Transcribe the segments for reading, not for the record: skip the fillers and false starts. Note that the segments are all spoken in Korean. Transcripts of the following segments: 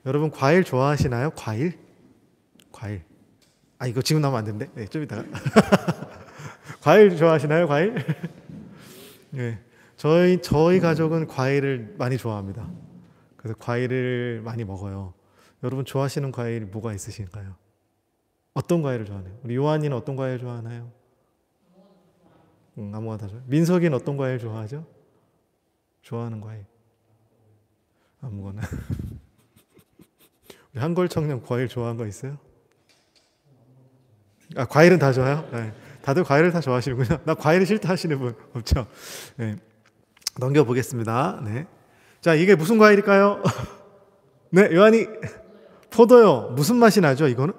여러분 과일 좋아하시나요? 과일? 과일. 아, 이거 지금 나오면 안 된대. 네, 좀 이따가. 과일 좋아하시나요? 과일? 네. 저희 가족은 과일을 많이 좋아합니다. 그래서 과일을 많이 먹어요. 여러분 좋아하시는 과일 뭐가 있으신가요? 어떤 과일을 좋아하나요? 우리 요한이는 어떤 과일 좋아하나요? 아무거나 다 좋아해요. 민석이는 어떤 과일 좋아하죠? 좋아하는 과일. 아무거나. 우리 한걸 청년 과일 좋아하는 거 있어요? 아, 과일은 다 좋아요? 네. 다들 과일을 다 좋아하시는군요. 나 과일이 싫다 하시는 분 없죠? 네. 넘겨보겠습니다. 네. 자, 이게 무슨 과일일까요? 네, 요한이. 포도요. 무슨 맛이 나죠, 이거는?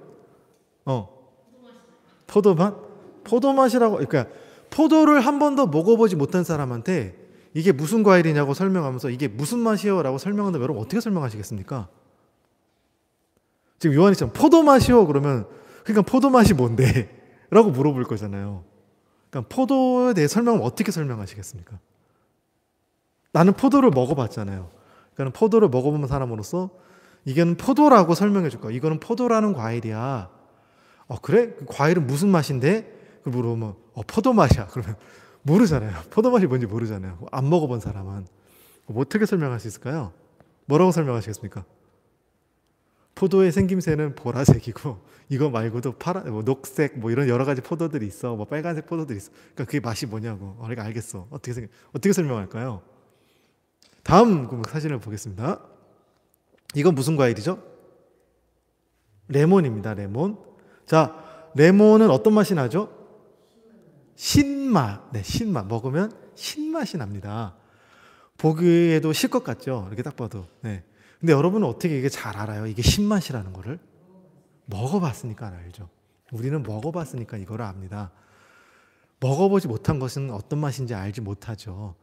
포도맛? 포도맛이라고, 그러니까, 포도를 한 번도 먹어보지 못한 사람한테 이게 무슨 과일이냐고 설명하면서 이게 무슨 맛이요? 라고 설명한다면 여러분 어떻게 설명하시겠습니까? 지금 요한이처럼 포도맛이요? 그러면, 그러니까 포도맛이 뭔데? 라고 물어볼 거잖아요. 그러니까 포도에 대해 설명을 어떻게 설명하시겠습니까? 나는 포도를 먹어봤잖아요. 그러니까 포도를 먹어본 사람으로서 이게는 포도라고 설명해 줄 거야. 이거는 포도라는 과일이야. 그래? 그 과일은 무슨 맛인데? 그 물어보면 포도 맛이야. 그러면 모르잖아요. 포도 맛이 뭔지 모르잖아요. 안 먹어본 사람은. 어떻게 설명할 수 있을까요? 뭐라고 설명하시겠습니까? 포도의 생김새는 보라색이고 이거 말고도 파란, 녹색 이런 여러 가지 포도들이 있어. 빨간색 포도들이 있어. 그러니까 그게 맛이 뭐냐고. 내가 알겠어. 어떻게 설명할까요? 다음 사진을 보겠습니다. 이건 무슨 과일이죠? 레몬입니다. 레몬. 자, 레몬은 어떤 맛이 나죠? 신맛. 네, 신맛. 먹으면 신맛이 납니다. 보기에도 실 것 같죠? 이렇게 딱 봐도. 네. 근데 여러분은 어떻게 이게 잘 알아요? 이게 신맛이라는 거를? 먹어봤으니까 알죠. 우리는 먹어봤으니까 이거를 압니다. 먹어보지 못한 것은 어떤 맛인지 알지 못하죠.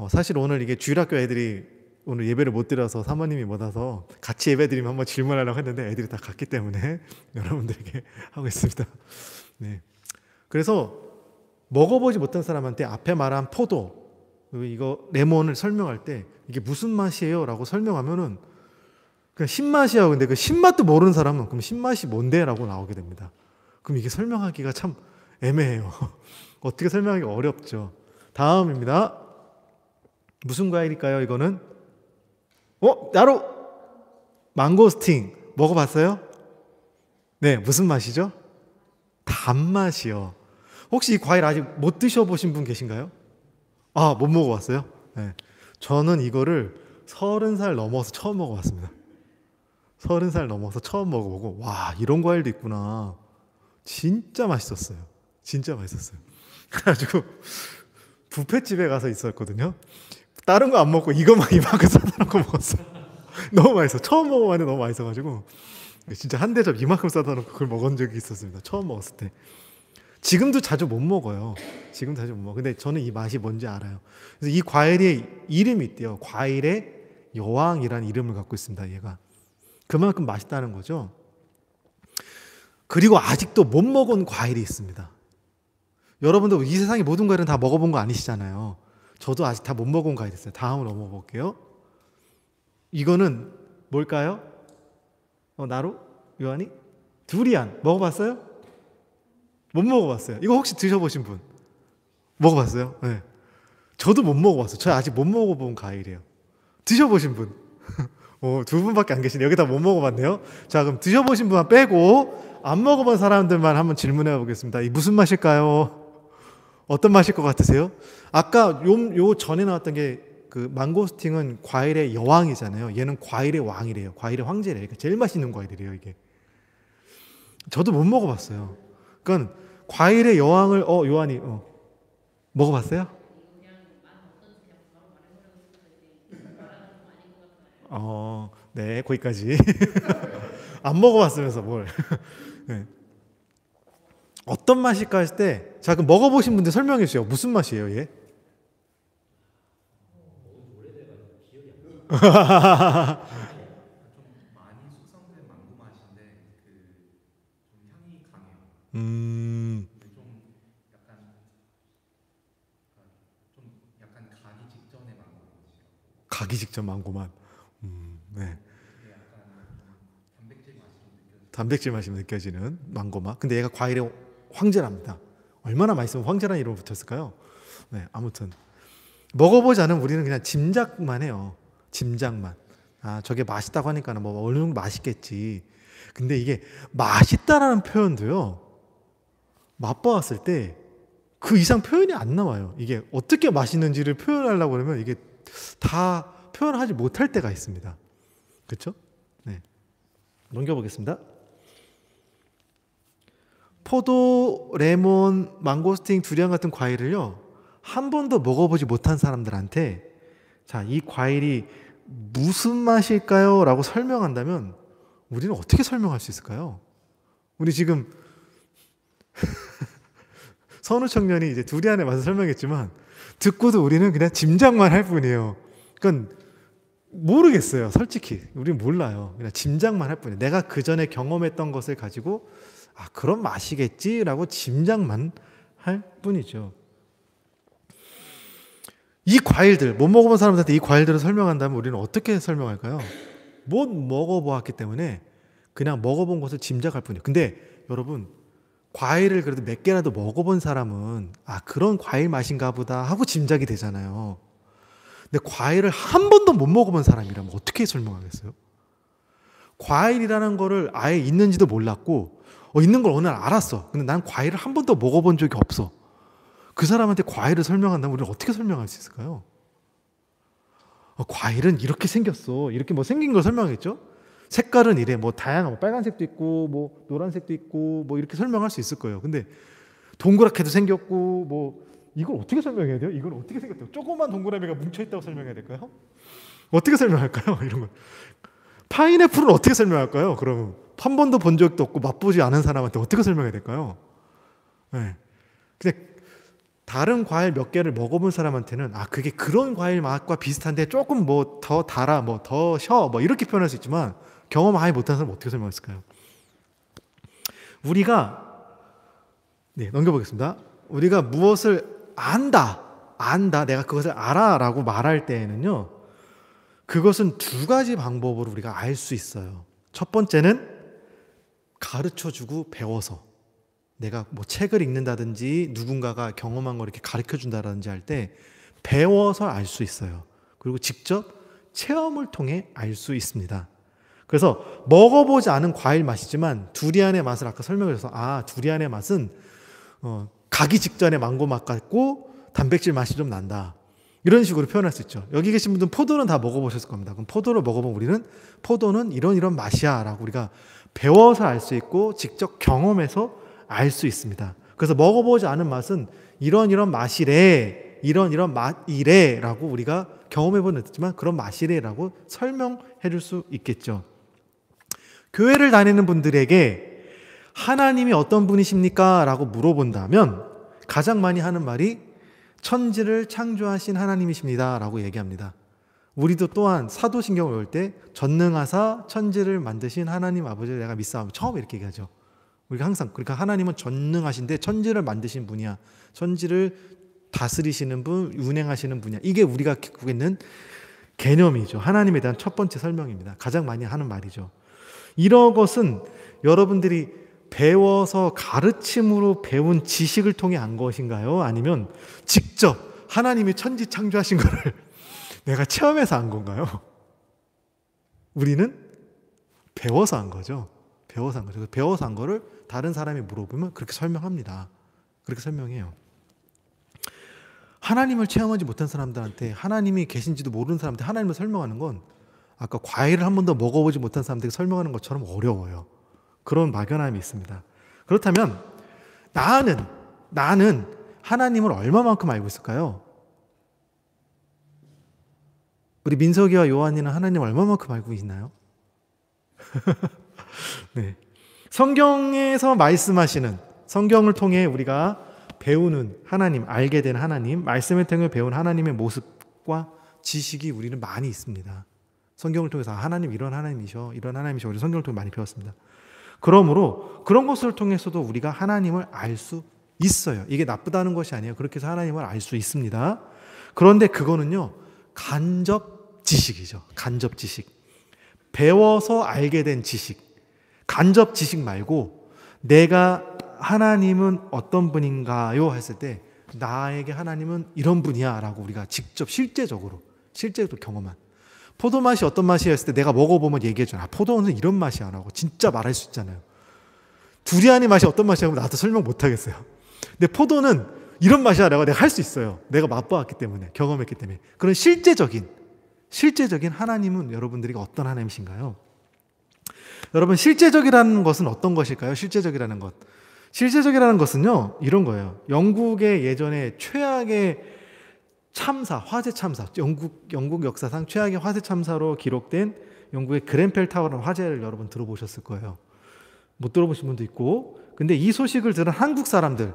사실 오늘 이게 주일학교 애들이 오늘 예배를 못 드려서 사모님이 못 와서 같이 예배 드리면 한번 질문하려고 했는데 애들이 다 갔기 때문에 여러분들에게 하고 있습니다. 네. 그래서 먹어보지 못한 사람한테 앞에 말한 포도, 이거 레몬을 설명할 때 이게 무슨 맛이에요? 라고 설명하면은 그냥 신맛이야. 근데 그 신맛도 모르는 사람은 그럼 신맛이 뭔데? 라고 나오게 됩니다. 그럼 이게 설명하기가 참 애매해요. 어떻게 설명하기가 어렵죠. 다음입니다. 무슨 과일일까요? 이거는 나로 망고스틴 먹어봤어요? 네, 무슨 맛이죠? 단맛이요. 혹시 이 과일 아직 못 드셔보신 분 계신가요? 아, 못 먹어봤어요? 네. 저는 이거를 30살 넘어서 처음 먹어봤습니다. 30살 넘어서 처음 먹어보고 와, 이런 과일도 있구나. 진짜 맛있었어요. 진짜 맛있었어요. 그래가지고 뷔페집에 가서 있었거든요. 다른 거 안 먹고 이것만 이만큼 싸다 놓고 먹었어요. 너무 맛있어. 처음 먹어봤는데 너무 맛있어가지고 진짜 한 대접 이만큼 싸다 놓고 그걸 먹은 적이 있었습니다. 처음 먹었을 때. 지금도 자주 못 먹어요. 지금 자주 못 먹어. 근데 저는 이 맛이 뭔지 알아요. 그래서 이 과일의 이름이 있대요. 과일의 여왕이라는 이름을 갖고 있습니다. 얘가. 그만큼 맛있다는 거죠. 그리고 아직도 못 먹은 과일이 있습니다. 여러분도 이 세상의 모든 과일은 다 먹어본 거 아니시잖아요. 저도 아직 다 못 먹은 과일 있어요. 다음으로 넘어볼게요. 이거는 뭘까요? 나로? 요한이? 두리안 먹어봤어요? 못 먹어봤어요. 이거 혹시 드셔보신 분? 먹어봤어요? 네. 저도 못 먹어봤어요. 저 아직 못 먹어본 과일이에요. 드셔보신 분? 두 분밖에 안 계시네요. 여기 다 못 먹어봤네요. 자, 그럼 드셔보신 분만 빼고 안 먹어본 사람들만 한번 질문해 보겠습니다. 이 무슨 맛일까요? 어떤 맛일 것 같으세요? 아까 요 전에 나왔던 게 그 망고스틴은 과일의 여왕이잖아요. 얘는 과일의 왕이래요. 과일의 황제래요. 그러니까 제일 맛있는 과일이래요, 이게. 저도 못 먹어봤어요. 그러니까 과일의 여왕을 요한이 먹어봤어요? 네, 거기까지. 안 먹어봤으면서 뭘. 네. 어떤 맛일까 했을 때, 자, 그럼 먹어보신 분들 설명해 주세요. 무슨 맛이에요, 얘? 많이 숙성된 망고 맛인데 좀 향이 강해요. 음, 좀 약간 약간 가기 직전의 망고 맛이요. 가기 직전 망고 맛. 네. 이게 약간 단백질 맛이 느껴지는 망고맛. 근데 얘가 과일의 황제랍니다. 얼마나 맛있으면 황제라는 이름을 붙였을까요? 네, 아무튼 먹어보지 않으면 우리는 그냥 짐작만 해요. 짐작만. 아, 저게 맛있다고 하니까 뭐 어느 정도 맛있겠지. 근데 이게 맛있다라는 표현도요, 맛보았을 때 그 이상 표현이 안 나와요. 이게 어떻게 맛있는지를 표현하려고 그러면 이게 다 표현하지 못할 때가 있습니다. 그렇죠? 네. 넘겨보겠습니다. 포도, 레몬, 망고스틴, 두리안 같은 과일을요, 한 번도 먹어보지 못한 사람들한테 자, 이 과일이 무슨 맛일까요? 라고 설명한다면 우리는 어떻게 설명할 수 있을까요? 우리 지금 선우 청년이 이제 두리안의 맛을 설명했지만 듣고도 우리는 그냥 짐작만 할 뿐이에요. 그건 모르겠어요. 솔직히 우리는 몰라요. 그냥 짐작만 할 뿐이에요. 내가 그 전에 경험했던 것을 가지고 아, 그런 맛이겠지라고 짐작만 할 뿐이죠. 이 과일들, 못 먹어본 사람들한테 이 과일들을 설명한다면 우리는 어떻게 설명할까요? 못 먹어보았기 때문에 그냥 먹어본 것을 짐작할 뿐이에요. 근데 여러분, 과일을 그래도 몇 개라도 먹어본 사람은 아, 그런 과일 맛인가 보다 하고 짐작이 되잖아요. 근데 과일을 한 번도 못 먹어본 사람이라면 어떻게 설명하겠어요? 과일이라는 거를 아예 있는지도 몰랐고 있는 걸 어느 날 알았어. 근데 난 과일을 한 번도 먹어본 적이 없어. 그 사람한테 과일을 설명한다면 우리는 어떻게 설명할 수 있을까요? 과일은 이렇게 생겼어. 이렇게 뭐 생긴 걸 설명하겠죠? 색깔은 이래. 뭐 다양한 뭐 빨간색도 있고 뭐 노란색도 있고 뭐 이렇게 설명할 수 있을 거예요. 근데 동그랗게도 생겼고 뭐 이걸 어떻게 설명해야 돼요? 이걸 어떻게 생겼대요? 조그만 동그라미가 뭉쳐있다고 설명해야 될까요? 어떻게 설명할까요? 이런 거. 파인애플은 어떻게 설명할까요? 그러면 한 번도 본 적도 없고 맛보지 않은 사람한테 어떻게 설명해야 될까요? 네. 근데 다른 과일 몇 개를 먹어본 사람한테는 아, 그게 그런 과일 맛과 비슷한데 조금 뭐 더 달아, 뭐 더 셔, 뭐 이렇게 표현할 수 있지만 경험 아예 못한 사람은 어떻게 설명했을까요? 우리가 넘겨보겠습니다. 우리가 무엇을 안다, 내가 그것을 알아라고 말할 때에는요, 그것은 두 가지 방법으로 우리가 알 수 있어요. 첫 번째는 가르쳐주고 배워서, 내가 뭐 책을 읽는다든지 누군가가 경험한 걸 이렇게 가르쳐준다든지 할 때 배워서 알 수 있어요. 그리고 직접 체험을 통해 알 수 있습니다. 그래서 먹어보지 않은 과일 맛이지만 두리안의 맛을 아까 설명해줘서 아, 두리안의 맛은 가기 직전에 망고 맛 같고 단백질 맛이 좀 난다. 이런 식으로 표현할 수 있죠. 여기 계신 분들은 포도는 다 먹어보셨을 겁니다. 그럼 포도를 먹어보면 우리는 포도는 이런 맛이야 라고 우리가 배워서 알 수 있고 직접 경험해서 알 수 있습니다. 그래서 먹어보지 않은 맛은 이런 맛이래, 이런 맛이래 라고 우리가 경험해보는 듣지만 그런 맛이래 라고 설명해 줄 수 있겠죠. 교회를 다니는 분들에게 하나님이 어떤 분이십니까? 라고 물어본다면 가장 많이 하는 말이 천지를 창조하신 하나님이십니다 라고 얘기합니다. 우리도 또한 사도신경을 볼 때 전능하사 천지를 만드신 하나님 아버지를 내가 믿사오며 처음 이렇게 얘기하죠. 우리가 항상 그러니까 하나님은 전능하신데 천지를 만드신 분이야. 천지를 다스리시는 분, 운행하시는 분이야. 이게 우리가 갖고 있는 개념이죠. 하나님에 대한 첫 번째 설명입니다. 가장 많이 하는 말이죠. 이런 것은 여러분들이 배워서 가르침으로 배운 지식을 통해 안 것인가요? 아니면 직접 하나님이 천지 창조하신 거를 내가 체험해서 안 건가요? 우리는 배워서 한 거죠. 배워서 한 거죠. 배워서 한 거를 다른 사람이 물어보면 그렇게 설명합니다. 그렇게 설명해요. 하나님을 체험하지 못한 사람들한테 하나님이 계신지도 모르는 사람한테 하나님을 설명하는 건 아까 과일을 한 번도 먹어보지 못한 사람들에게 설명하는 것처럼 어려워요. 그런 막연함이 있습니다. 그렇다면 나는 하나님을 얼마만큼 알고 있을까요? 우리 민석이와 요한이는 하나님을 얼마만큼 알고 있나요? 네. 성경에서 말씀하시는, 성경을 통해 우리가 배우는 하나님, 알게 된 하나님, 말씀을 통해 배운 하나님의 모습과 지식이 우리는 많이 있습니다. 성경을 통해서 하나님 이런 하나님이셔, 우리 성경을 통해 많이 배웠습니다. 그러므로 그런 것을 통해서도 우리가 하나님을 알 수 있어요. 이게 나쁘다는 것이 아니에요. 그렇게 해서 하나님을 알 수 있습니다. 그런데 그거는요, 간접 지식이죠. 간접 지식. 배워서 알게 된 지식. 간접 지식 말고 내가 하나님은 어떤 분인가요? 했을 때 나에게 하나님은 이런 분이야 라고 우리가 직접 실제적으로 경험한 포도맛이 어떤 맛이야 했을 때 내가 먹어보면 얘기해줘. 포도는 이런 맛이야 라고 진짜 말할 수 있잖아요. 두리안의 맛이 어떤 맛이야 하면 나도 설명 못하겠어요. 근데 포도는 이런 맛이야 라고 내가 할 수 있어요. 내가 맛보았기 때문에, 경험했기 때문에. 그런 실제적인 하나님은 여러분들이 어떤 하나님이신가요? 여러분, 실제적이라는 것은 어떤 것일까요? 실제적이라는 것은요, 이런 거예요. 영국의 예전에 최악의 참사, 화재 참사, 영국 역사상 최악의 화재 참사로 기록된 영국의 그ren펠 타워라는 화재를 여러분 들어보셨을 거예요. 못 들어보신 분도 있고, 근데 이 소식을 들은 한국 사람들,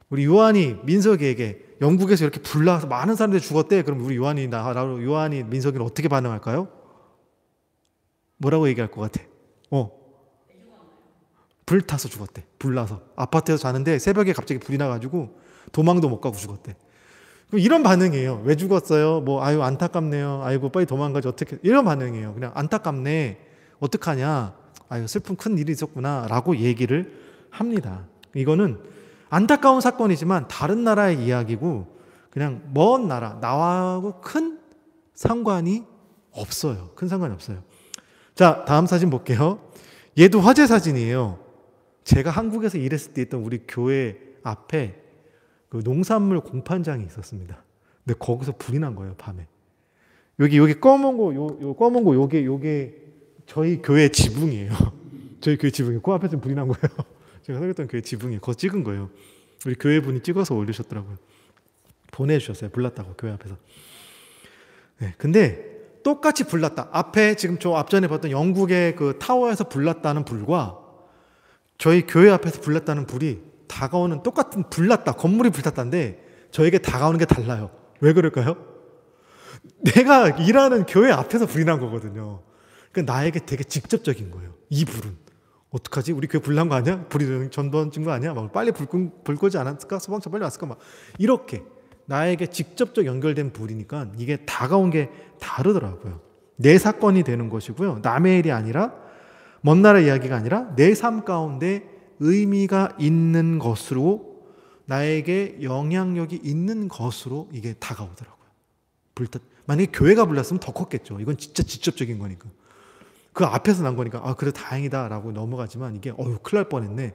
우리 요한이 민석이에게 영국에서 이렇게 불나서 많은 사람들이 죽었대. 그럼 우리 요한이 민석이는 어떻게 반응할까요? 뭐라고 얘기할 것 같아? 불타서 죽었대. 불나서. 아파트에서 자는데 새벽에 갑자기 불이 나가지고 도망도 못 가고 죽었대. 그럼 이런 반응이에요. 왜 죽었어요? 아유, 안타깝네요. 아이고, 빨리 도망가지. 어떻게. 이런 반응이에요. 그냥 안타깝네. 어떡하냐. 아유, 슬픈 큰 일이 있었구나. 라고 얘기를 합니다. 이거는 안타까운 사건이지만 다른 나라의 이야기고 그냥 먼 나하고 큰 상관이 없어요. 큰 상관이 없어요. 자, 다음 사진 볼게요. 얘도 화재 사진이에요. 제가 한국에서 일했을 때 있던 우리 교회 앞에 그 농산물 공판장이 있었습니다. 근데 거기서 불이 난 거예요, 밤에. 여기 검은 거, 요게 저희 교회 지붕이에요. 저희 교회 지붕이 그 앞에서 불이 난 거예요. 제가 살았던 교회 지붕이 그거 찍은 거예요. 우리 교회 분이 찍어서 올리셨더라고요. 보내주셨어요. 불났다고 교회 앞에서. 네, 근데 똑같이 불났다. 앞에 지금 저 앞전에 봤던 영국의 그 타워에서 불났다는 불과 저희 교회 앞에서 불났다는 불이 다가오는 똑같은 불났다. 건물이 불탔다인데 저에게 다가오는 게 달라요. 왜 그럴까요? 내가 일하는 교회 앞에서 불이 난 거거든요. 그러니까 나에게 되게 직접적인 거예요. 이 불은. 어떡하지? 우리 교회 불난 거 아니야? 불이 전번 찐 거 아니야? 막 빨리 불 끄지 않았을까? 소방차 빨리 왔을까? 막 이렇게 나에게 직접적 연결된 불이니까 이게 다가온 게 다르더라고요. 내 사건이 되는 것이고요. 남의 일이 아니라 먼 나라 이야기가 아니라 내 삶 가운데 의미가 있는 것으로 나에게 영향력이 있는 것으로 이게 다가오더라고요. 만약에 교회가 불났으면 더 컸겠죠. 이건 진짜 직접적인 거니까. 그 앞에서 난 거니까 그래 다행이다 라고 넘어가지만 이게 큰일 날 뻔했네.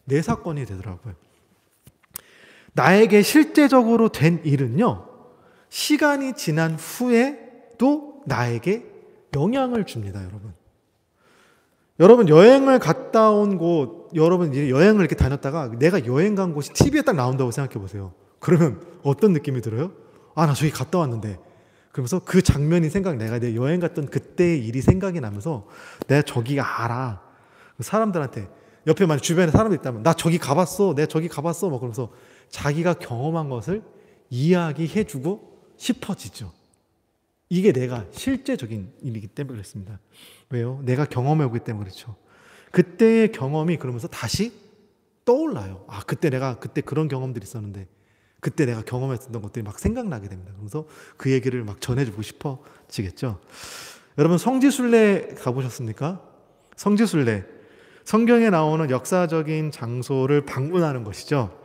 내 사건이 되더라고요. 나에게 실제적으로 된 일은요, 시간이 지난 후에도 나에게 영향을 줍니다. 여러분 여행을 갔다 온 곳, 여러분 여행을 이렇게 다녔다가 내가 여행 간 곳이 TV에 딱 나온다고 생각해 보세요. 그러면 어떤 느낌이 들어요? 나 저기 갔다 왔는데. 그러면서 그 장면이 내가 내 여행 갔던 그때의 일이 생각이 나면서 내가 저기가 알아. 사람들한테 옆에 만약 주변에 사람이 있다면 나 저기 가봤어. 내가 저기 가봤어. 막 그러면서 자기가 경험한 것을 이야기해주고 싶어지죠. 이게 내가 실제적인 일이기 때문에 그렇습니다. 왜요? 내가 경험해오기 때문에 그렇죠. 그때의 경험이 그러면서 다시 떠올라요. 그때 내가 그런 경험들이 있었는데 그때 내가 경험했던 것들이 막 생각나게 됩니다. 그래서 그 얘기를 막 전해주고 싶어지겠죠. 여러분 성지순례 가보셨습니까? 성지순례. 성경에 나오는 역사적인 장소를 방문하는 것이죠.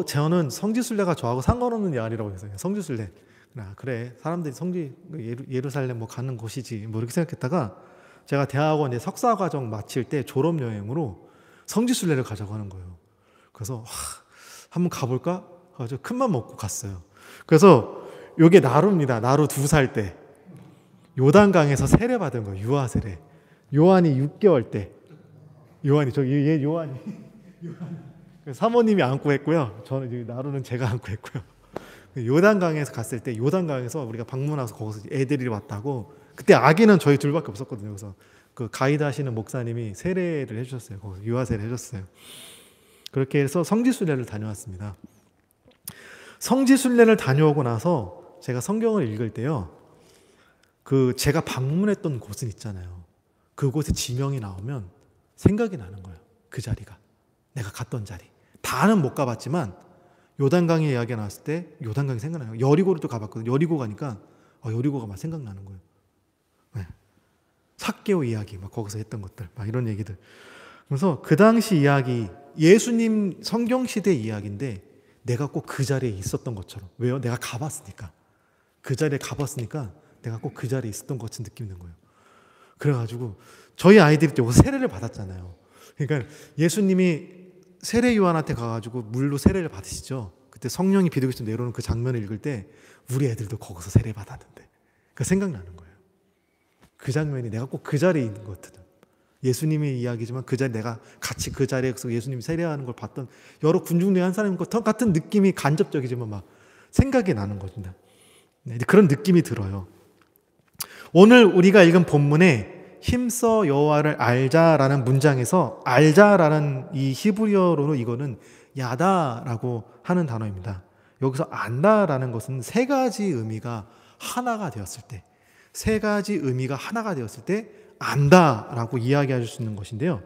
저는 성지순례가 저하고 상관없는 일이라고 했어요. 성지순례. 그래 사람들이 예루살렘 가는 곳이지 이렇게 생각했다가 제가 대학원 석사과정 마칠 때 졸업여행으로 성지순례를 가자고 하는 거예요. 그래서 한번 가볼까? 가지고 큰맘 먹고 갔어요. 그래서 이게 나루입니다. 나루 2살 때 요단강에서 세례받은 거예요. 유아 세례. 요한이 6개월 때 요한이 사모님이 안고 했고요. 저는 나루는 제가 안고 했고요. 요단강에서 갔을 때 요단강에서 우리가 방문해서 거기서 애들이 왔다고. 그때 아기는 저희 둘밖에 없었거든요. 그래서 그 가이드 하시는 목사님이 세례를 해주셨어요. 거기서 유아 세례 해줬어요. 그렇게 해서 성지순례를 다녀왔습니다. 성지순례를 다녀오고 나서 제가 성경을 읽을 때요, 제가 방문했던 곳은 있잖아요. 그곳에 지명이 나오면 생각이 나는 거예요. 그 자리가. 내가 갔던 자리. 다는 못 가봤지만 요단강의 이야기가 나왔을 때 요단강이 생각나요. 여리고를 또 가봤거든요. 여리고 가니까 여리고가 막 생각나는 거예요. 네. 삭개오 이야기 막 거기서 했던 것들 막 이런 얘기들. 그래서 그 당시 이야기 예수님 성경 시대 이야기인데 내가 꼭 그 자리에 있었던 것처럼. 왜요? 내가 가봤으니까. 그 자리에 가봤으니까 내가 꼭 그 자리에 있었던 것 같은 느낌이 드는 거예요. 그래가지고 저희 아이들이 여기서 세례를 받았잖아요. 그러니까 예수님이 세례 요한한테 가가지고 물로 세례를 받으시죠. 그때 성령이 비둘기처럼 내려오는 그 장면을 읽을 때 우리 애들도 거기서 세례 받았는데 그 생각나는 거예요. 그 장면이 내가 꼭 그 자리에 있는 것 같거든. 예수님의 이야기지만 그 자리 내가 같이 그 자리에서 예수님이 세례하는 걸 봤던 여러 군중 중에 한 사람인 것 같은 느낌이 간접적이지만 막 생각이 나는 겁니다. 네, 그런 느낌이 들어요. 오늘 우리가 읽은 본문에 힘써 여호와를 알자라는 문장에서 알자라는 이 히브리어로 이거는 야다라고 하는 단어입니다. 여기서 안다라는 것은 세 가지 의미가 하나가 되었을 때, 세 가지 의미가 하나가 되었을 때 안다라고 이야기할 수 있는 것인데요.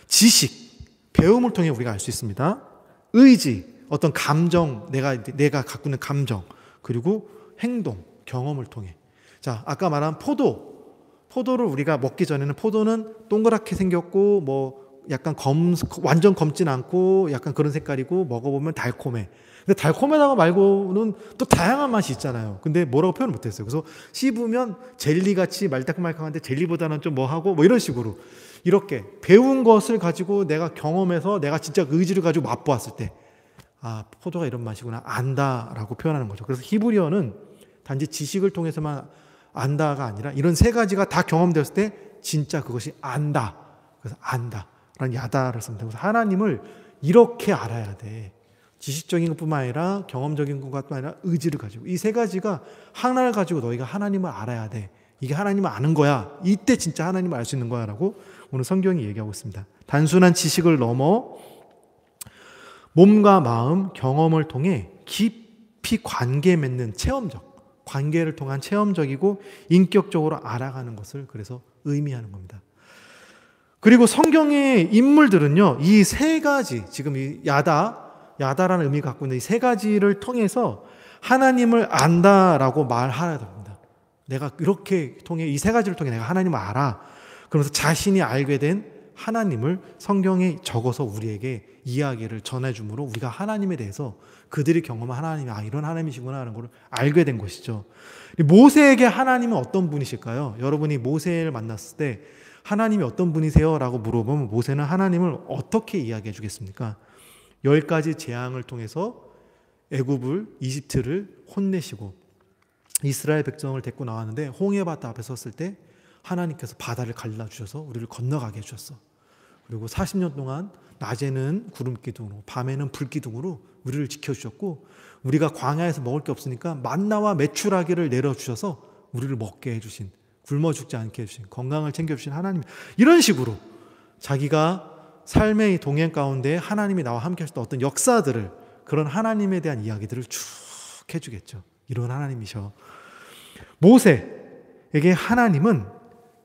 지식, 배움을 통해 우리가 알 수 있습니다. 의지, 어떤 감정, 내가 갖고 있는 감정, 그리고 행동, 경험을 통해. 자, 아까 말한 포도를 우리가 먹기 전에는 포도는 동그랗게 생겼고 뭐 약간 완전 검진 않고 약간 그런 색깔이고 먹어보면 달콤해. 근데 달콤하다고 말고는 또 다양한 맛이 있잖아요. 근데 뭐라고 표현을 못했어요. 그래서 씹으면 젤리같이 말딱말딱한데 젤리보다는 좀 뭐하고 뭐 이런 식으로 이렇게 배운 것을 가지고 내가 경험해서 내가 진짜 의지를 가지고 맛보았을 때 아, 포도가 이런 맛이구나 안다라고 표현하는 거죠. 그래서 히브리어는 단지 지식을 통해서만 안다가 아니라 이런 세 가지가 다 경험되었을 때 진짜 그것이 안다. 그래서 안다라는 야다를 씁니다. 그래서 하나님을 이렇게 알아야 돼. 지식적인 것뿐만 아니라 경험적인 것뿐만 아니라 의지를 가지고 이 세 가지가 하나를 가지고 너희가 하나님을 알아야 돼. 이게 하나님을 아는 거야. 이때 진짜 하나님을 알 수 있는 거야 라고 오늘 성경이 얘기하고 있습니다. 단순한 지식을 넘어 몸과 마음, 경험을 통해 깊이 관계 맺는 체험적, 관계를 통한 체험적이고 인격적으로 알아가는 것을 그래서 의미하는 겁니다. 그리고 성경의 인물들은요, 이 세 가지, 지금 이 야다라는 의미가 갖고 있는 이 세 가지를 통해서 하나님을 안다라고 말하야 됩니다. 내가 이렇게 통해, 이 세 가지를 통해 내가 하나님을 알아. 그러면서 자신이 알게 된 하나님을 성경에 적어서 우리에게 이야기를 전해주므로 우리가 하나님에 대해서 그들이 경험한 하나님이 이런 하나님이시구나 하는 걸 알게 된 것이죠. 모세에게 하나님은 어떤 분이실까요? 여러분이 모세를 만났을 때 하나님이 어떤 분이세요? 라고 물어보면 모세는 하나님을 어떻게 이야기해 주겠습니까? 10가지 재앙을 통해서 이집트를 혼내시고 이스라엘 백성을 데리고 나왔는데 홍해바다 앞에 섰을 때 하나님께서 바다를 갈라주셔서 우리를 건너가게 해주셨어. 그리고 40년 동안 낮에는 구름기둥으로 밤에는 불기둥으로 우리를 지켜주셨고 우리가 광야에서 먹을 게 없으니까 만나와 메추라기를 내려주셔서 우리를 먹게 해주신, 굶어 죽지 않게 해주신, 건강을 챙겨주신 하나님, 이런 식으로 자기가 삶의 동행 가운데 하나님이 나와 함께 하셨던 어떤 역사들을, 그런 하나님에 대한 이야기들을 쭉 해주겠죠. 이런 하나님이셔. 모세에게 하나님은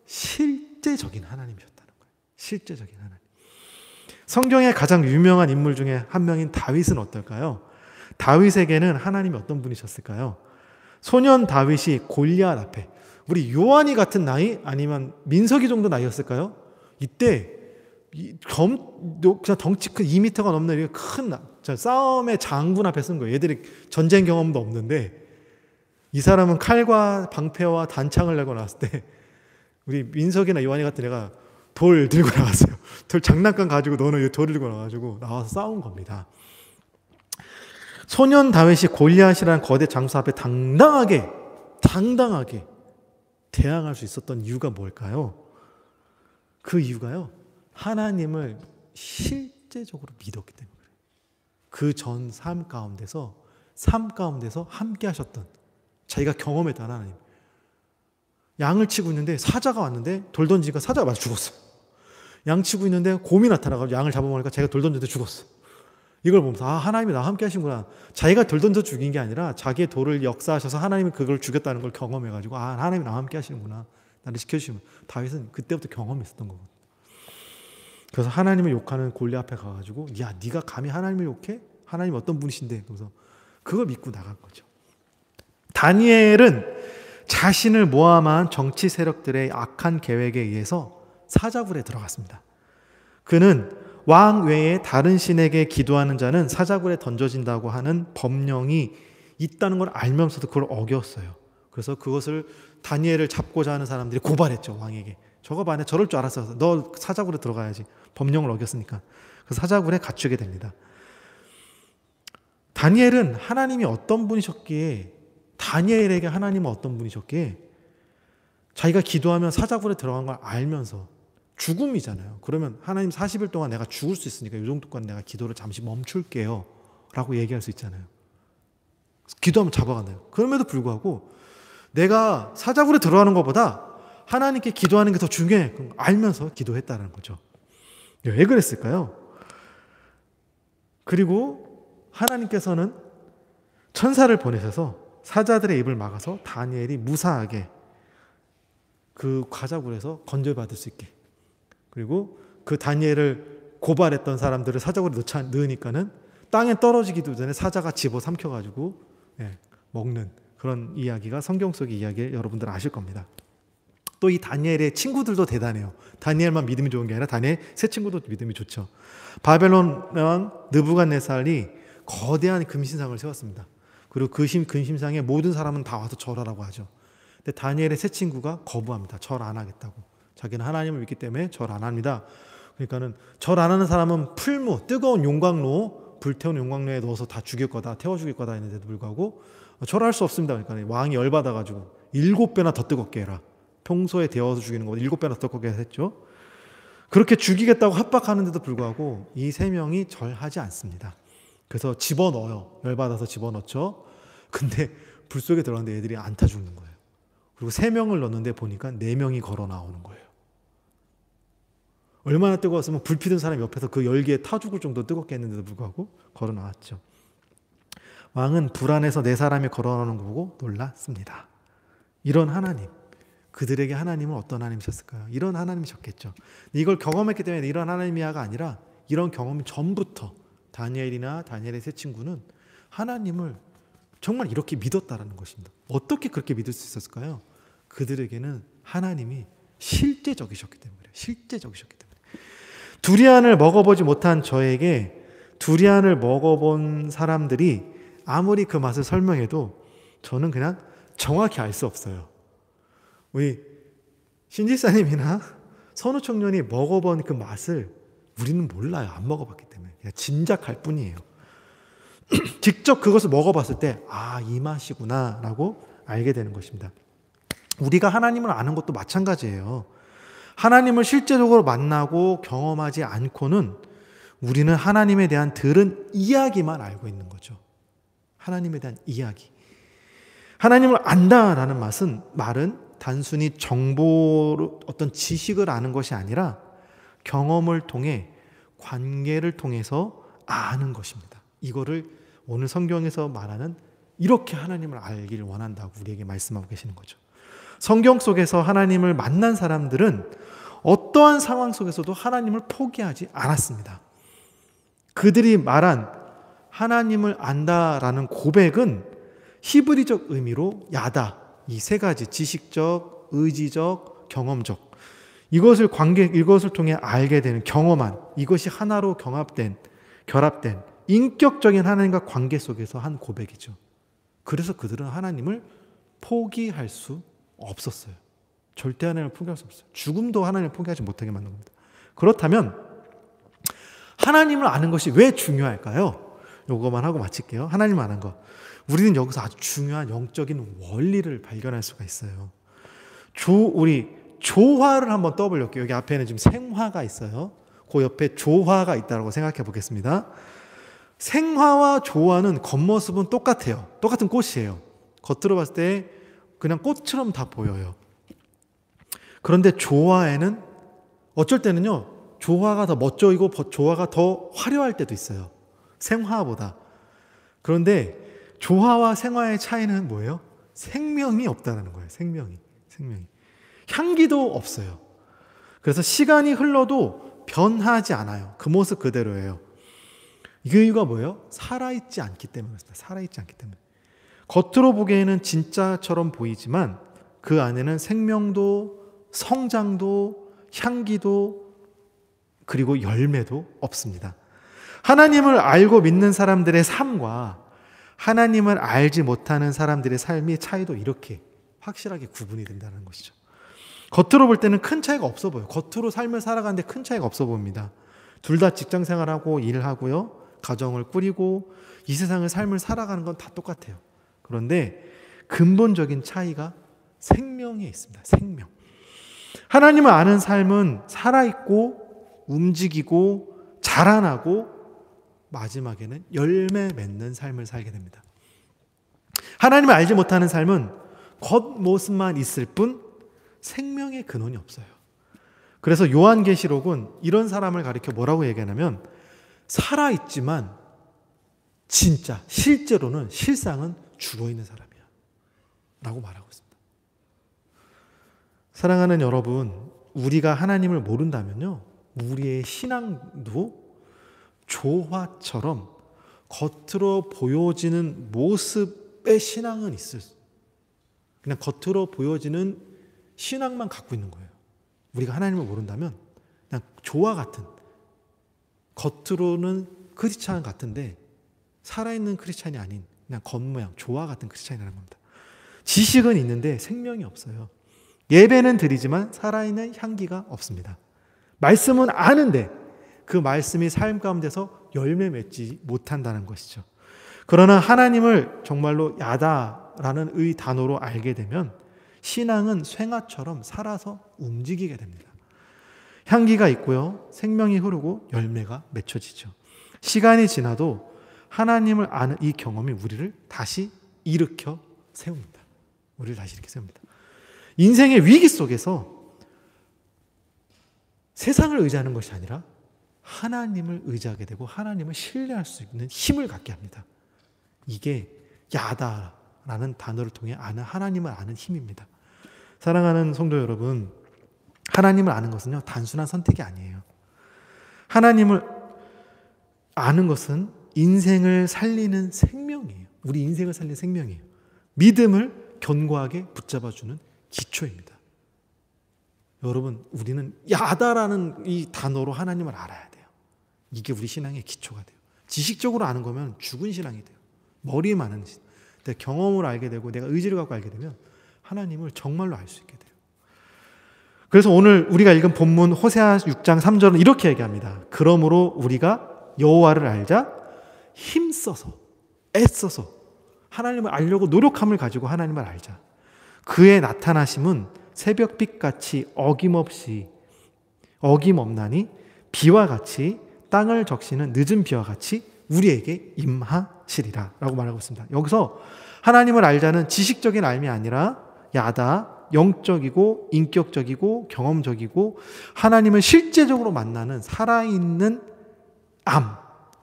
실제적인 하나님이셨다는 거예요. 실제적인 하나님. 성경의 가장 유명한 인물 중에 한 명인 다윗은 어떨까요? 다윗에게는 하나님이 어떤 분이셨을까요? 소년 다윗이 골리앗 앞에, 우리 요한이 같은 나이 아니면 민석이 정도 나이였을까요? 이때 그냥 덩치 큰 2m가 넘는 이렇게 큰 싸움의 장군 앞에 쓴 거예요. 얘들이 전쟁 경험도 없는데 이 사람은 칼과 방패와 단창을 내고 나왔을 때 우리 민석이나 요한이 같은 애가 돌 들고 나왔어요. 돌 장난감 가지고 너는 돌을 들고 나와가지고 나와서 싸운 겁니다. 소년 다윗이 골리앗이라는 거대 장수 앞에 당당하게 대항할 수 있었던 이유가 뭘까요? 그 이유가요, 하나님을 실제적으로 믿었기 때문에 그래요. 그 전 삶 가운데서 함께 하셨던, 자기가 경험했던 하나님. 양을 치고 있는데 사자가 왔는데 돌 던지니까 사자가 맞아 죽었어. 양 치고 있는데 곰이 나타나가지고 양을 잡아먹으니까 자기가 돌 던졌는데 죽었어. 이걸 보면서 하나님이 나와 함께 하신구나. 자기가 돌 던져 죽인 게 아니라 자기의 돌을 역사하셔서 하나님이 그걸 죽였다는 걸 경험해가지고 하나님이 나와 함께 하시는구나. 나를 지켜주시면. 다윗은 그때부터 경험했었던 거거든요. 그래서 하나님을 욕하는 골리앗 앞에 가가지고 야, 네가 감히 하나님을 욕해? 하나님 어떤 분이신데? 그래서 그걸 믿고 나간 거죠. 다니엘은 자신을 모함한 정치 세력들의 악한 계획에 의해서 사자굴에 들어갔습니다. 그는 왕 외에 다른 신에게 기도하는 자는 사자굴에 던져진다고 하는 법령이 있다는 걸 알면서도 그걸 어겼어요. 그래서 그것을 다니엘을 잡고자 하는 사람들이 고발했죠, 왕에게. 저거 봐, 저럴 줄 알았어. 너 사자굴에 들어가야지. 법령을 어겼으니까. 그래서 사자굴에 갇히게 됩니다. 다니엘은 하나님이 어떤 분이셨기에, 다니엘에게 하나님은 어떤 분이셨기에 자기가 기도하면 사자굴에 들어간 걸 알면서, 죽음이잖아요. 그러면 하나님 40일 동안 내가 죽을 수 있으니까 이 정도까지 내가 기도를 잠시 멈출게요 라고 얘기할 수 있잖아요. 기도하면 잡아간다요. 그럼에도 불구하고 내가 사자굴에 들어가는 것보다 하나님께 기도하는 게 더 중요해 알면서 기도했다는 거죠. 왜 그랬을까요? 그리고 하나님께서는 천사를 보내셔서 사자들의 입을 막아서 다니엘이 무사하게 그 사자굴에서 건져받을 수 있게, 그리고 그 다니엘을 고발했던 사람들을 사자굴에 넣으니까는 땅에 떨어지기도 전에 사자가 집어삼켜가지고 먹는 그런 이야기가 성경 속의 이야기, 여러분들 아실 겁니다. 또 이 다니엘의 친구들도 대단해요. 다니엘만 믿음이 좋은 게 아니라 다니엘 세 친구도 믿음이 좋죠. 바벨론 왕 느부갓네살이 거대한 금신상을 세웠습니다. 그리고 그 금신상에 모든 사람은 다 와서 절하라고 하죠. 근데 다니엘의 세 친구가 거부합니다. 절 안 하겠다고. 자기는 하나님을 믿기 때문에 절 안 합니다. 그러니까는 절 안 하는 사람은 풀무, 뜨거운 용광로, 불태운 용광로에 넣어서 다 죽일 거다, 태워 죽일 거다 했는데도 불구하고 절할 수 없습니다. 그러니까 왕이 열받아가지고 7배나 더 뜨겁게 해라. 평소에 데워서 죽이는 것보다 7배나 더 뜨겁게 했죠. 그렇게 죽이겠다고 합박하는데도 불구하고 이 세 명이 절하지 않습니다. 그래서 집어넣어요. 열받아서 집어넣죠. 근데 불 속에 들어갔는데 애들이 안 타 죽는 거예요. 그리고 3명을 넣는데 보니까 4명이 걸어 나오는 거예요. 얼마나 뜨거웠으면 불 피던 사람이 옆에서 그 열기에 타 죽을 정도 뜨겁게 했는데도 불구하고 걸어 나왔죠. 왕은 불안해서 4사람이 걸어 나오는 거 보고 놀랐습니다. 이런 하나님, 그들에게 하나님은 어떤 하나님이셨을까요? 이런 하나님이셨겠죠. 이걸 경험했기 때문에 이런 하나님이야가 아니라 이런 경험 전부터 다니엘이나 다니엘의 세 친구는 하나님을 정말 이렇게 믿었다라는 것입니다. 어떻게 그렇게 믿을 수 있었을까요? 그들에게는 하나님이 실제적이셨기 때문에 그래요. 실제적이셨기 때문에. 두리안을 먹어보지 못한 저에게 두리안을 먹어본 사람들이 아무리 그 맛을 설명해도 저는 그냥 정확히 알 수 없어요. 우리 신지사님이나 선우 청년이 먹어본 그 맛을 우리는 몰라요. 안 먹어봤기 때문에. 그냥 짐작할 뿐이에요. 직접 그것을 먹어봤을 때 이 맛이구나 라고 알게 되는 것입니다. 우리가 하나님을 아는 것도 마찬가지예요. 하나님을 실제적으로 만나고 경험하지 않고는 우리는 하나님에 대한 들은 이야기만 알고 있는 거죠. 하나님에 대한 이야기. 하나님을 안다라는 말은 단순히 정보로 어떤 지식을 아는 것이 아니라 경험을 통해 관계를 통해서 아는 것입니다. 이거를 오늘 성경에서 말하는 이렇게 하나님을 알기를 원한다고 우리에게 말씀하고 계시는 거죠. 성경 속에서 하나님을 만난 사람들은 어떠한 상황 속에서도 하나님을 포기하지 않았습니다. 그들이 말한 하나님을 안다라는 고백은 히브리적 의미로 야다, 이 세 가지 지식적, 의지적, 경험적 이것을 통해 알게 되는 경험한 이것이 하나로 결합된 인격적인 하나님과 관계 속에서 한 고백이죠. 그래서 그들은 하나님을 포기할 수 없었어요. 절대 하나님을 포기할 수 없어요. 죽음도 하나님을 포기하지 못하게 만든 겁니다. 그렇다면 하나님을 아는 것이 왜 중요할까요? 요거만 하고 마칠게요. 하나님을 아는 것. 우리는 여기서 아주 중요한 영적인 원리를 발견할 수가 있어요. 우리 조화를 한번 떠올려볼게요. 여기 앞에는 지금 생화가 있어요. 그 옆에 조화가 있다고 생각해 보겠습니다. 생화와 조화는 겉모습은 똑같아요. 똑같은 꽃이에요. 겉으로 봤을 때 그냥 꽃처럼 다 보여요. 그런데 조화에는 어쩔 때는요, 조화가 더 멋져 보이고 조화가 더 화려할 때도 있어요. 생화보다. 그런데 조화와 생화의 차이는 뭐예요? 생명이 없다는 거예요. 생명이. 향기도 없어요. 그래서 시간이 흘러도 변하지 않아요. 그 모습 그대로예요. 그 이유가 뭐예요? 살아있지 않기 때문에. 겉으로 보기에는 진짜처럼 보이지만 그 안에는 생명도 성장도 향기도 그리고 열매도 없습니다. 하나님을 알고 믿는 사람들의 삶과 하나님을 알지 못하는 사람들의 삶의 차이도 이렇게 확실하게 구분이 된다는 것이죠. 겉으로 볼 때는 큰 차이가 없어 보여요. 겉으로 삶을 살아가는데 큰 차이가 없어 보입니다. 둘 다 직장 생활하고 일하고요. 가정을 꾸리고 이 세상을 삶을 살아가는 건 다 똑같아요. 그런데 근본적인 차이가 생명에 있습니다. 생명. 하나님을 아는 삶은 살아있고 움직이고 자라나고 마지막에는 열매 맺는 삶을 살게 됩니다. 하나님을 알지 못하는 삶은 겉모습만 있을 뿐 생명의 근원이 없어요. 그래서 요한계시록은 이런 사람을 가리켜 뭐라고 얘기하냐면 살아있지만 진짜 실제로는 실상은 죽어있는 사람이야 라고 말하고 있습니다. 사랑하는 여러분, 우리가 하나님을 모른다면요, 우리의 신앙도 조화처럼 겉으로 보여지는 모습의 신앙은 있을 수, 그냥 겉으로 보여지는 신앙만 갖고 있는 거예요. 우리가 하나님을 모른다면 그냥 조화 같은, 겉으로는 크리스찬 같은데 살아있는 크리스찬이 아닌 그냥 겉모양, 조화 같은 크리스찬이라는 겁니다. 지식은 있는데 생명이 없어요. 예배는 드리지만 살아있는 향기가 없습니다. 말씀은 아는데 그 말씀이 삶 가운데서 열매 맺지 못한다는 것이죠. 그러나 하나님을 정말로 야다라는 의 단어로 알게 되면 신앙은 쇠화처럼 살아서 움직이게 됩니다. 향기가 있고요, 생명이 흐르고 열매가 맺혀지죠. 시간이 지나도 하나님을 아는 이 경험이 우리를 다시 일으켜 세웁니다. 우리를 다시 일으켜 세웁니다. 인생의 위기 속에서 세상을 의지하는 것이 아니라 하나님을 의지하게 되고 하나님을 신뢰할 수 있는 힘을 갖게 합니다. 이게 야다라는 단어를 통해 아는, 하나님을 아는 힘입니다. 사랑하는 성도 여러분, 하나님을 아는 것은요, 단순한 선택이 아니에요. 하나님을 아는 것은 인생을 살리는 생명이에요. 우리 인생을 살리는 생명이에요. 믿음을 견고하게 붙잡아주는 기초입니다. 여러분, 우리는 야다라는 이 단어로 하나님을 알아야 돼요. 이게 우리 신앙의 기초가 돼요. 지식적으로 아는 거면 죽은 신앙이 돼요. 머리에만 아는 신앙. 근데 경험을 알게 되고 내가 의지를 갖고 알게 되면 하나님을 정말로 알 수 있게 돼요. 그래서 오늘 우리가 읽은 본문 호세아 6장 3절은 이렇게 얘기합니다. 그러므로 우리가 여호와를 알자 힘써서 애써서 하나님을 알려고 노력함을 가지고 하나님을 알자. 그의 나타나심은 새벽빛같이 어김없나니 비와 같이 땅을 적시는 늦은 비와 같이 우리에게 임하시리라 라고 말하고 있습니다. 여기서 하나님을 알자는 지식적인 알미 아니라 야다, 영적이고 인격적이고 경험적이고 하나님을 실제적으로 만나는 살아있는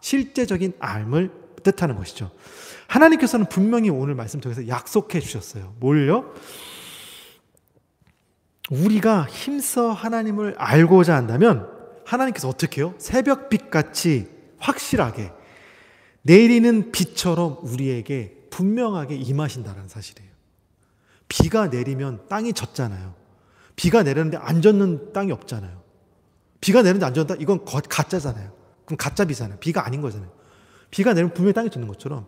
실제적인 암을 뜻하는 것이죠. 하나님께서는 분명히 오늘 말씀 통해서 약속해 주셨어요. 뭘요? 우리가 힘써 하나님을 알고자 한다면 하나님께서 어떻게 해요? 새벽빛같이 확실하게 내리는 비처럼 우리에게 분명하게 임하신다는 사실이에요. 비가 내리면 땅이 젖잖아요. 비가 내렸는데 안 젖는 땅이 없잖아요. 비가 내렸는데 안 젖는 땅, 이건 가짜잖아요. 그럼 가짜 비잖아요. 비가 아닌 거잖아요. 비가 내리면 분명히 땅이 젖는 것처럼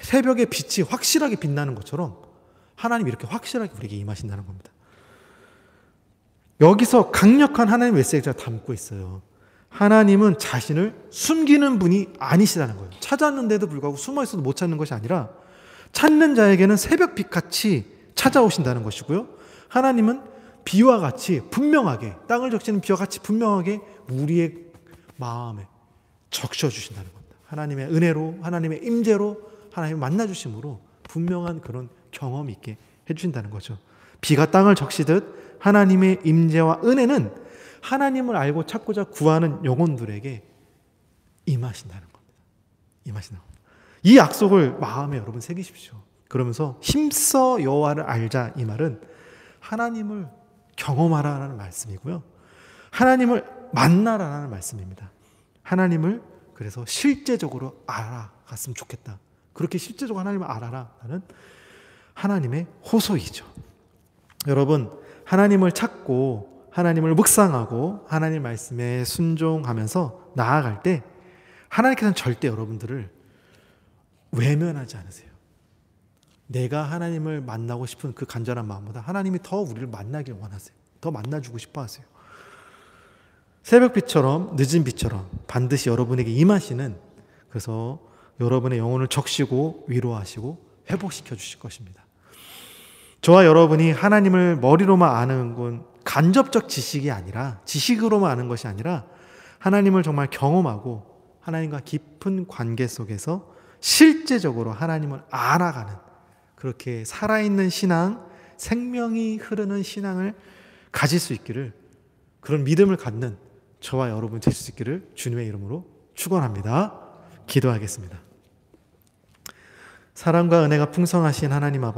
새벽의 빛이 확실하게 빛나는 것처럼 하나님이 이렇게 확실하게 우리에게 임하신다는 겁니다. 여기서 강력한 하나님의 메시지가 담고 있어요. 하나님은 자신을 숨기는 분이 아니시다는 거예요. 찾았는데도 불구하고 숨어 있어도 못 찾는 것이 아니라 찾는 자에게는 새벽빛같이 찾아오신다는 것이고요. 하나님은 비와 같이 분명하게, 땅을 적시는 비와 같이 분명하게 우리의 마음에 적셔주신다는 겁니다. 하나님의 은혜로, 하나님의 임재로, 하나님을 만나주심으로 분명한 그런 경험이 있게 해주신다는 거죠. 비가 땅을 적시듯 하나님의 임재와 은혜는 하나님을 알고 찾고자 구하는 영혼들에게 임하신다는 겁니다. 임하신다는 겁니다. 이 약속을 마음에 여러분 새기십시오. 그러면서 힘써 여호와를 알자, 이 말은 하나님을 경험하라라는 말씀이고요. 하나님을 만나라라는 말씀입니다. 하나님을 그래서 실제적으로 알아갔으면 좋겠다. 그렇게 실제적으로 하나님을 알아라라는 하나님의 호소이죠. 여러분, 하나님을 찾고 하나님을 묵상하고 하나님 말씀에 순종하면서 나아갈 때 하나님께서는 절대 여러분들을 외면하지 않으세요. 내가 하나님을 만나고 싶은 그 간절한 마음보다 하나님이 더 우리를 만나길 원하세요. 더 만나주고 싶어 하세요. 새벽빛처럼 늦은 빛처럼 반드시 여러분에게 임하시는, 그래서 여러분의 영혼을 적시고 위로하시고 회복시켜 주실 것입니다. 저와 여러분이 하나님을 머리로만 아는 건 간접적 지식이 아니라, 지식으로만 아는 것이 아니라 하나님을 정말 경험하고 하나님과 깊은 관계 속에서 실제적으로 하나님을 알아가는, 그렇게 살아있는 신앙, 생명이 흐르는 신앙을 가질 수 있기를, 그런 믿음을 갖는 저와 여러분 될 수 있기를 주님의 이름으로 축원합니다. 기도하겠습니다. 사랑과 은혜가 풍성하신 하나님 아버지,